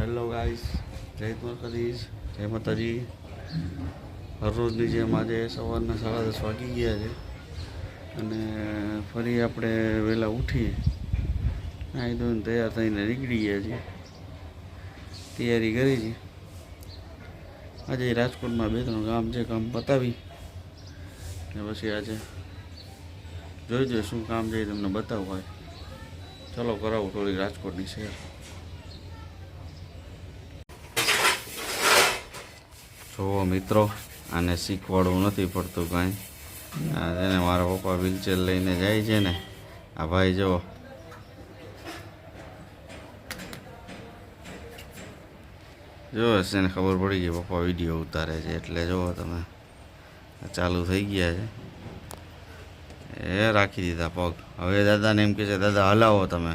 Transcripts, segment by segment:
Hello guys, જય દ્વારકાધીશ, જય માતાજી. હરરોજની જેમ આજે સવારના 10:30 વાગી ગયા છે અને ફરી આપણે વહેલા ઉઠી નાહી ધોઈને તૈયાર થઈને નીકળી ગયા છીએ. તૈયારી કરી છે. આજે રાજકોટમાં 2-3 કામ છે, કામ પતાવી ને પછી આજે જોઈ શું કામ છે તમને બતાવું. ચલો કરાવું થોડી રાજકોટની શેર. જોવો મિત્રો, આને શીખવાડવું નથી પડતું કાંઈ. એને મારા પપ્પા વ્હીલચેર લઈને જાય છે ને, આ ભાઈ જુઓ હશે ને ખબર પડી ગઈ પપ્પા વિડીયો ઉતારે છે એટલે જુઓ તમે, ચાલુ થઈ ગયા છે. એ રાખી દીધા પગ. હવે દાદાને એમ કહે છે દાદા હલાવો તમે,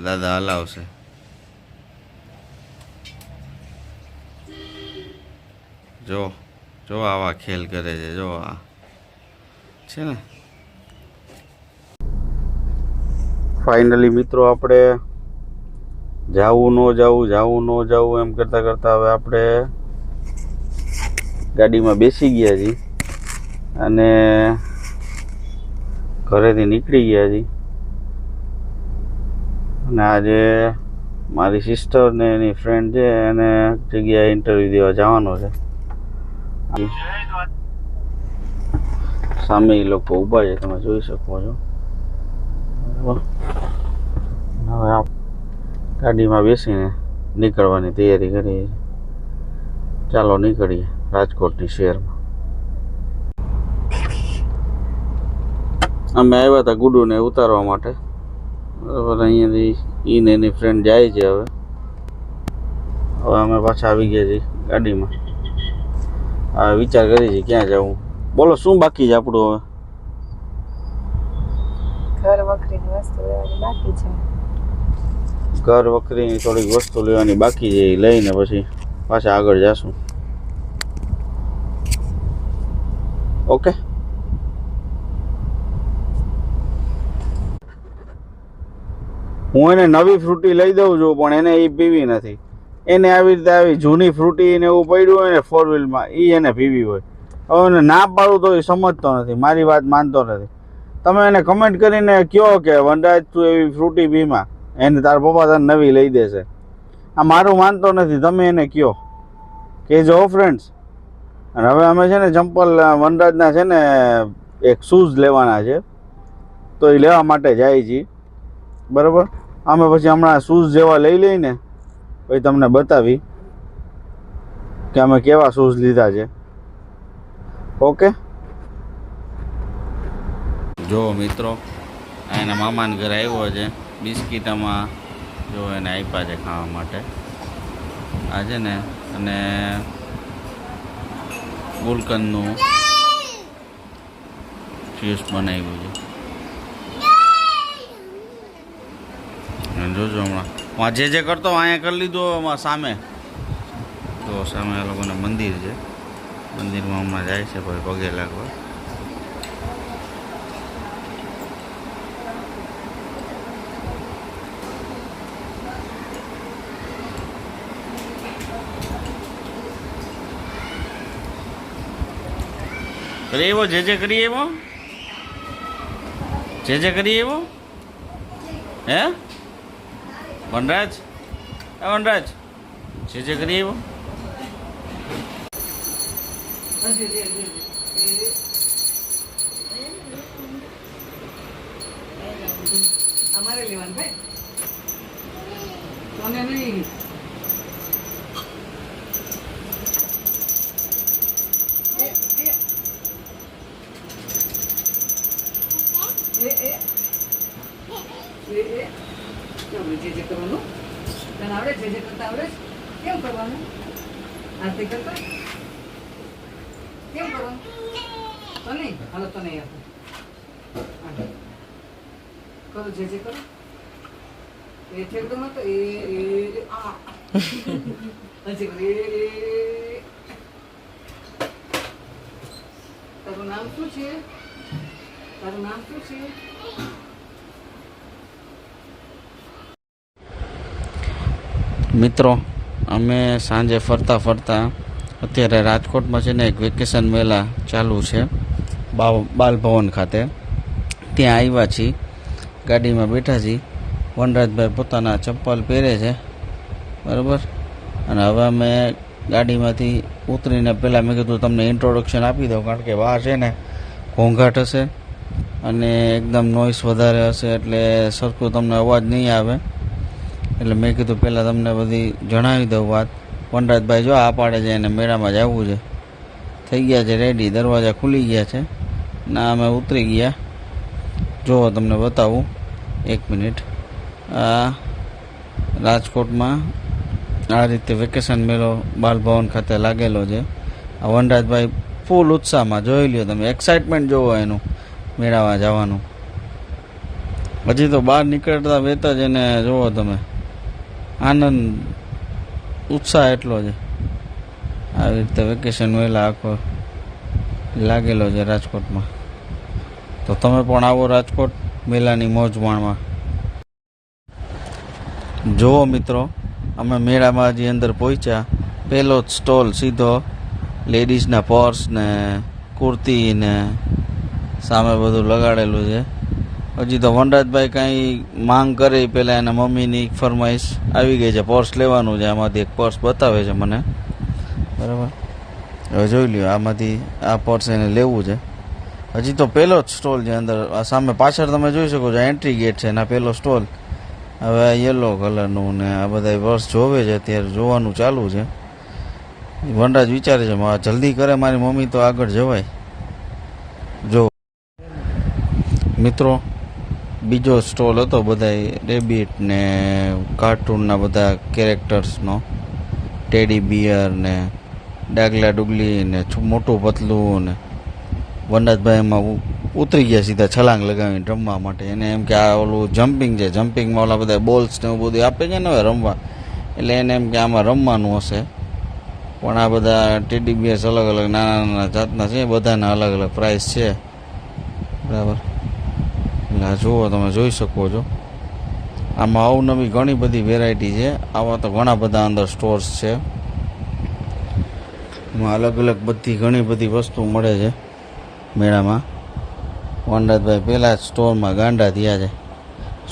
દાદા હલાવશે. જો આવા ખેલ કરે છે, જો આ છે ને. ફાઇનલી મિત્રો, આપણે જાવું ન જાવું એમ કરતાં હવે આપણે ગાડીમાં બેસી ગયા છીએ અને ઘરેથી નીકળી ગયા છીએ. અને આજે મારી સિસ્ટર ને એની ફ્રેન્ડ છે, એને જગ્યાએ ઇન્ટરવ્યૂ દેવા જવાનો છે. સામે એ લોકો ઊભા છે, તમે જોઈ શકો છો. હવે આપ ગાડીમાં બેસીને નીકળવાની તૈયારી કરીએ. ચાલો નીકળીએ રાજકોટની શહેરમાં. અમે આવ્યા હતા ગુડુને ઉતારવા માટે, બરાબર. અહીંયાથી ઈને એની ફ્રેન્ડ જાય છે. હવે અમે પાછા આવી ગયા છીએ ગાડીમાં. હવે વિચાર કરી છે ક્યાં જવું. બોલો શું બાકી છે આપણું? હવે ઘર વખરીની થોડીક વસ્તુ લેવાની બાકી છે, એ લઈને પછી પાછા આગળ જાશું. ઓકે. હું એને નવી ફ્રૂટી લઈ દઉં છું, પણ એને એ પીવી નથી. એને આવી રીતે આવી જૂની ફ્રૂટી ને એવું પડ્યું હોય ને 4 વ્હીલમાં, એ એને પીવી હોય. હવે એને ના પાડું તો એ સમજતો નથી, મારી વાત માનતો નથી. તમે એને કમેન્ટ કરીને કહો કે વનરાજ તું એવી ફ્રૂટી પીમાં, એને તાર પપ્પા તને નવી લઈ દેશે. આ મારું માનતો નથી, તમે એને કહો કે જો ફ્રેન્ડ્સ. અને હવે અમે છે ને ચંપલ વનરાજના છે ને એક શૂઝ લેવાના છે, તો એ લેવા માટે જાય છીએ, બરાબર. અમે પછી હમણાં શૂઝ જેવા લઈ લઈને પછી તમને બતાવી કે અમે કેવા શૂઝ લીધા છે. ઓકે. જો મિત્રો, એના મામાને ઘરે આવ્યો છે. બિસ્કીટામાં જો એને આપ્યા છે ખાવા માટે આ છે ને, અને ગુલકંદનું જ્યુસ બનાવ્યું છે. જોજો હમણાં હું જે કરતો અહીંયા કરી લીધું. એમાં સામે તો સામે આ લોકોને મંદિર છે, મંદિરમાં હમણાં જાય છે ભાઈ પગે લાગવા. કરી એવો જે કરીએ એવો, જે કરીએ એવો. હે વનરાજ, વનરાજ જે કરીએ એવો. અમારે લેવાનું ભાઈ, તને નહીં. જે કરવાનું તને આવડે? જે કરતા આવડે? કેમ કરવાનું? આરતી કરતા કેમ કરવાનું? તો નહીં હાલો, તો નહીં આપો કરો. જે કરો એ ઠેકડો તો એ આ હજી કરો. તારું નામ શું છે? તારું નામ શું છે? મિત્રો અમે સાંજે ફરતા ફરતા અત્યારે રાજકોટમાં છે ને એક વેકેશન મેળા ચાલુ છે બાલભવન ખાતે, ત્યાં આવ્યા છીએ. ગાડીમાં બેઠા છીએ. વનરાજભાઈ પોતાના ચપ્પલ પહેરે છે, બરાબર. અને હવે અમે ગાડીમાંથી ઉતરીને પહેલાં મેં કીધું તમને ઇન્ટ્રોડક્શન આપી દઉં, કારણ કે બહાર છે ને ઘોંઘાટ હશે અને એકદમ નોઈસ વધારે હશે, એટલે સરખું તમને અવાજ નહીં આવે. એટલે મેં કીધું પહેલાં તમને બધી જણાવી દઉં વાત. વનરાજભાઈ જો આ પાડે છે એને મેળામાં જવું છે, થઈ ગયા છે રેડી, દરવાજા ખુલી ગયા છે ના અમે ઉતરી ગયા. જુઓ તમને બતાવું, 1 મિનિટ. આ રાજકોટમાં આ રીતે વેકેશન મેળો બાલભવન ખાતે લાગેલો છે. આ વનરાજભાઈ ફૂલ ઉત્સાહમાં, જોઈ લ્યો તમે, એક્સાઇટમેન્ટ જોવો એનું મેળામાં જવાનું. હજી તો બહાર નીકળતા વેત જ એને જોવો તમે, આનંદ ઉત્સાહ એટલો છે. આવી રીતે વેકેશન મેળા આખો લાગેલો છે રાજકોટમાં. તો તમે પણ આવો રાજકોટ મેળાની મોજ માણવા. જુઓ મિત્રો, અમે મેળામાં હજી અંદર પહોંચ્યા. પહેલો જ સ્ટોલ સીધો લેડીઝના પર્સ ને કુર્તી ને સામે બધું લગાડેલું છે. હજી તો વનરાજભાઈ કાંઈ માંગ કરે પહેલાં એના મમ્મીની ફરમાઈશ આવી ગઈ છે, પર્સ લેવાનું છે. આમાંથી એક પર્સ બતાવે છે મને, બરાબર. હવે જોઈ લ્યો, આમાંથી આ પર્સ એને લેવું છે. હજી તો પહેલો જ સ્ટોલ છે અંદર. આ સામે પાછળ તમે જોઈ શકો છો, એન્ટ્રી ગેટ છે એના પહેલો સ્ટોલ. હવે આ યલો કલરનું ને આ બધા પર્સ જોવે છે, અત્યારે જોવાનું ચાલુ છે. વનરાજ વિચારે છે જલ્દી કરે મારી મમ્મી તો આગળ જવાય. જો મિત્રો, બીજો સ્ટોલ હતો બધા રેબિટ ને કાર્ટૂનના બધા કેરેક્ટર્સનો, ટેડી બિયર ને ડાગલા ડુગલી ને મોટું પતલું ને. વનરાજભાઈ એમાં ઉતરી ગયા સીધા છલાંગ લગાવીને રમવા માટે. એને એમ કે આ ઓલું જમ્પિંગ છે, જમ્પિંગમાં ઓલા બધા બોલ્સ ને એવું બધું આપે છે ને હવે રમવા, એટલે એને એમ કે આમાં રમવાનું હશે. પણ આ બધા ટેડી બિયર્સ અલગ અલગ નાના નાના જાતના છે, બધાના અલગ અલગ પ્રાઇસ છે, બરાબર. એટલે આ જુઓ, તમે જોઈ શકો છો. આમાં અવનવી ઘણી બધી વેરાયટી છે. આવા તો ઘણા બધા અંદર સ્ટોર્સ છે, એમાં અલગ અલગ બધી ઘણી બધી વસ્તુ મળે છે મેળામાં. વનરાજભાઈ પહેલાં જ સ્ટોરમાં ગાંડા થયા છે,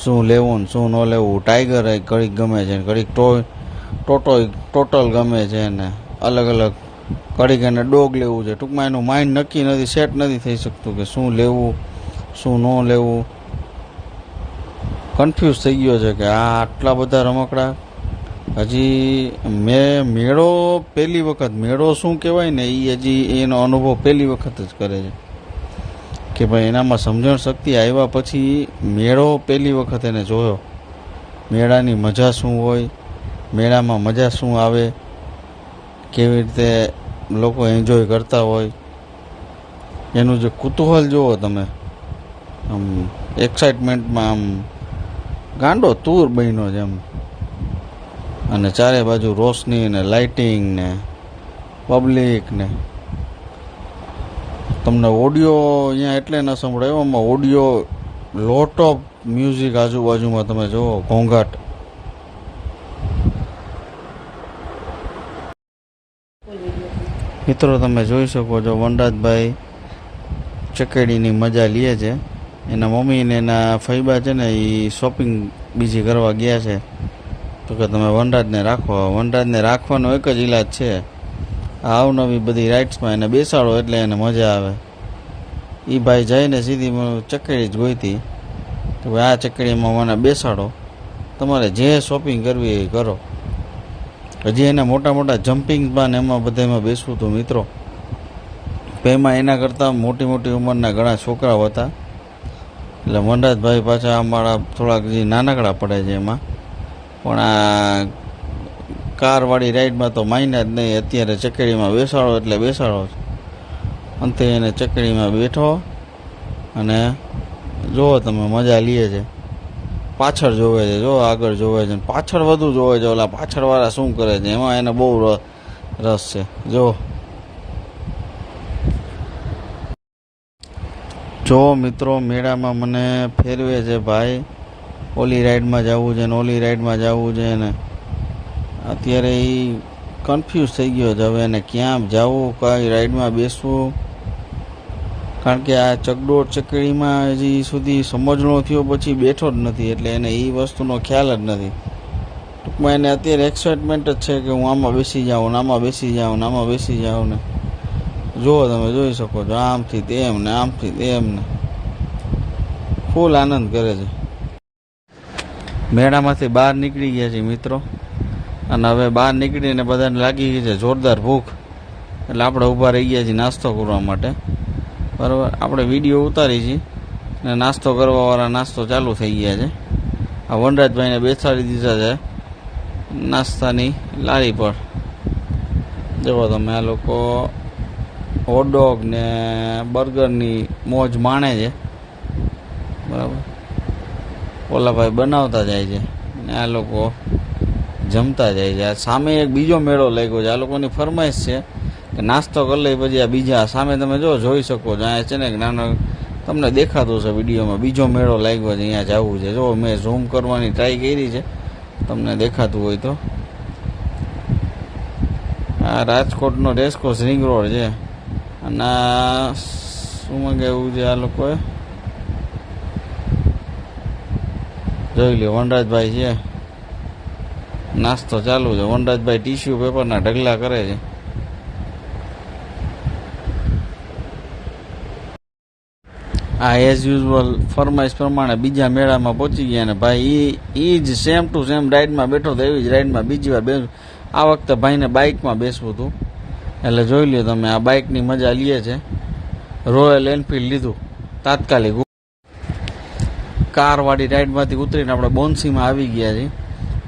શું લેવું ને શું ન લેવું. ટાઈગર ઘડીક ગમે છે, ઘડીક ટોટલ ગમે છે ને અલગ અલગ. ઘડીક એને ડોગ લેવું છે. ટૂંકમાં એનું માઇન્ડ નક્કી નથી, સેટ નથી થઈ શકતું કે શું લેવું શું ન લેવું. કન્ફ્યુઝ થઈ ગયો છે કે આ આટલા બધા રમકડા. હજી મેળો પહેલી વખત, મેળો શું કહેવાય ને એ હજી એનો અનુભવ પહેલી વખત જ કરે છે કે ભાઈ એનામાં સમજણ શક્તિ આવ્યા પછી મેળો પહેલી વખત એને જોયો. મેળાની મજા શું હોય, મેળામાં મજા શું આવે, કેવી રીતે લોકો એન્જોય કરતા હોય, એનું જે કુતૂહલ જુઓ તમે. આમ એક્સાઇટમેન્ટમાં આમ ગાંડો તૂર બન્યો છે એમ. અને ચારે બાજુ રોશની ને લાઇટિંગ ને પબ્લિક ને. તમને ઓડિયો અહીંયા એટલે ન સંભળાયો, આમાં ઓડિયો લોટ ઓફ મ્યુઝિક આજુબાજુમાં તમે જુઓ, ઘોંઘાટ. મિત્રો તમે જોઈ શકો છો, વનરાજભાઈ ચકેડીની મજા લે છે. એના મમ્મી ને એના ફઈબા છે ને એ શોપિંગ બીજી કરવા ગયા છે, તો કે તમે વનરાજને રાખો. વનરાજને રાખવાનો એક જ ઈલાજ છે, આ અવનવી બધી રાઇડ્સમાં એને બેસાડો એટલે એને મજા આવે. એ ભાઈ જઈને સીધી ચકેડી જ ગોઈતી, તો આ ચકેડીમાં મને બેસાડો, તમારે જે શોપિંગ કરવી એ કરો. હજી એને મોટા મોટા જમ્પિંગમાં ને એમાં બધામાં બેસવું હતું મિત્રો. એમાં એના કરતાં મોટી મોટી ઉંમરના ઘણા છોકરાઓ હતા, એટલે વનરાજભાઈ પાછા અમારા થોડાક જે નાનકડા પડે છે એમાં. પણ આ કારવાળી રાઈડમાં તો માઇના જ નહીં. અત્યારે ચકેડીમાં બેસાડો એટલે બેસાડો. અંતે એને ચકેડીમાં બેઠો અને જુઓ તમે મજા લે છે. પાછળ જોવે છે, જો આગળ જોવે છે, પાછળ વધુ જોવે છે. ઓલા પાછળવાળા શું કરે છે એમાં એને બહુ રસ છે. જો મિત્રો, મેળામાં મને ફેરવે છે ભાઈ, ઓલી રાઈડમાં જવું છે ને ઓલી રાઈડમાં જવું છે ને. અત્યારે એ કન્ફ્યુઝ થઈ ગયો છે હવે એને ક્યાં જવું, કઈ રાઈડમાં બેસવું. કારણ કે આ ચકડોળ ચકડીમાં હજી સુધી સમજણો થયો પછી બેઠો જ નથી, એટલે એને એ વસ્તુનો ખ્યાલ જ નથી. ટૂંકમાં એને અત્યારે એક્સાઇટમેન્ટ જ છે કે હું આમાં બેસી જાઉં ને આમાં બેસી જાઉં ને આમાં બેસી જાઉં ને. જુઓ તમે જોઈ શકો છો, આમથી તેમ ને આમથી તેમ ને ફૂલ આનંદ કરે છે. મેળામાંથી બહાર નીકળી ગયા છે મિત્રો, અને હવે બહાર નીકળીને બધાને લાગી ગઈ છે જોરદાર ભૂખ. એટલે આપણે ઊભા રહી ગયા છીએ નાસ્તો કરવા માટે. બરાબર, આપણે વિડીયો ઉતારી છીએ ને નાસ્તો કરવાવાળા નાસ્તો ચાલુ થઈ ગયા છે. આ વનરાજભાઈને બેસાડી દીધા છે નાસ્તાની લારી પર. જુઓ તમે, આ લોકો હોટડોગ ને બર્ગરની મોજ માણે છે. બરાબર, ઓલા ભાઈ બનાવતા જાય છે ને આ લોકો જમતા જાય છે. આ સામે એક બીજો મેળો લાગ્યો છે, આ લોકોની ફરમાઈશ છે કે નાસ્તો કરી લઈ પછી આ બીજા સામે તમે જોઈ શકો છો. અહીંયા છે ને નાનો તમને દેખાતું છે વિડીયોમાં, બીજો મેળો લાગ્યો છે, અહીંયા જવું છે. જો મેં ઝૂમ કરવાની ટ્રાય કરી છે, તમને દેખાતું હોય તો. આ રાજકોટનો રેસકોર્સ રિંગ રોડ છે, અને આ શું મંગાવ્યું છે આ લોકોએ જોઈ લ્યો. વનરાજભાઈ છે, નાસ્તો ચાલુ છે. વનરાજભાઈ ટીશ્યુ પેપરના ઢગલા કરે છે. આ એઝ યુઝ્યુઅલ ફરમાઈશ પ્રમાણે બીજા મેળામાં પહોંચી ગયા ને ભાઈ એ જ સેમ ટુ સેમ રાઈડમાં બેઠો તો એવી જ રાઈડમાં બીજી વાર બેસું. આ વખતે ભાઈને બાઇકમાં બેસવું હતું, એટલે જોઈ લ્યો તમે, આ બાઇકની મજા લઈએ છે. રોયલ એનફિલ્ડ લીધું તાત્કાલિક. કારવાળી રાઈડમાંથી ઉતરીને આપણે બોન્સીમાં આવી ગયા છીએ,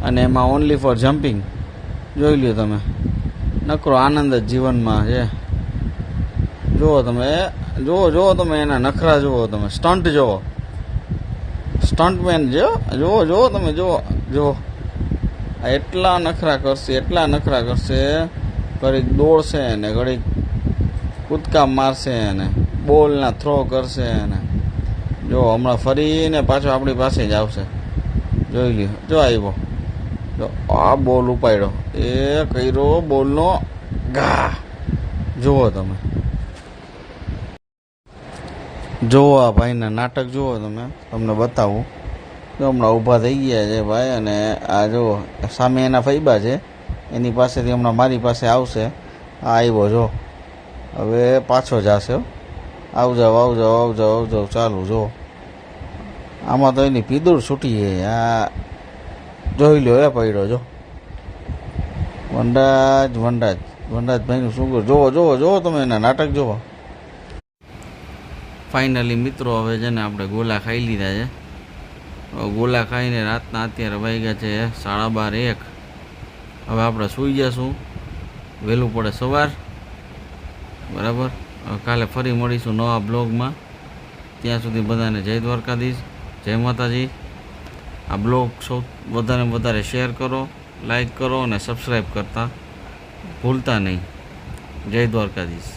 અને એમાં ઓનલી ફોર જમ્પિંગ. જોઈ લ્યો તમે, નકરો આનંદ જ જીવનમાં છે. જુઓ તમે, જુઓ તમે એના નખરા જુઓ તમે, સ્ટન્ટ જુઓ, સ્ટન્ટમેન જુઓ તમે, જુઓ આ એટલા નખરા કરશે, ઘડીક દોડશે ને ઘડીક કૂદકા મારશે ને બોલના થ્રો કરશે ને જો હમણાં ફરીને પાછો આપણી પાસે જ આવશે. જોઈ લ્યો, જો આવ્યો, જો આ બોલ ઉપાડ્યો, એ કર્યો બોલનો ઘા. જુઓ તમે, જુઓ આ ભાઈના નાટક જુઓ તમે, તમને બતાવું. જો હમણાં ઊભા થઈ ગયા છે ભાઈ, અને આ જુઓ સામે એના ફૈબા છે, એની પાસેથી હમણાં મારી પાસે આવશે. આ આવ્યો જો, હવે પાછો જશે. આવજાવ ચાલુ. જો આમાં તો એની પીદુર છૂટી છે. આ જોઈ લ્યો, એ પડ્યો જો વનરાજભાઈનું શું કરું. જુઓ તમે એના નાટક જુઓ. ફાઇનલી મિત્રો હવે છે ને આપણે ગોલા ખાઈ લીધા છે. ગોલા ખાઈને રાતના અત્યારે વાગ્યા છે 12:30 1. હવે આપણે સૂઈ જશું, વહેલું પડે સવાર. બરાબર, કાલે ફરી મળીશું નવા બ્લોગમાં. ત્યાં સુધી બધાને જય દ્વારકાધીશ, જય માતાજી. આ બ્લોગ વધારે શેર કરો, લાઈક કરો અને સબસ્ક્રાઈબ કરતા ભૂલતા નહીં. જય દ્વારકાધીશ.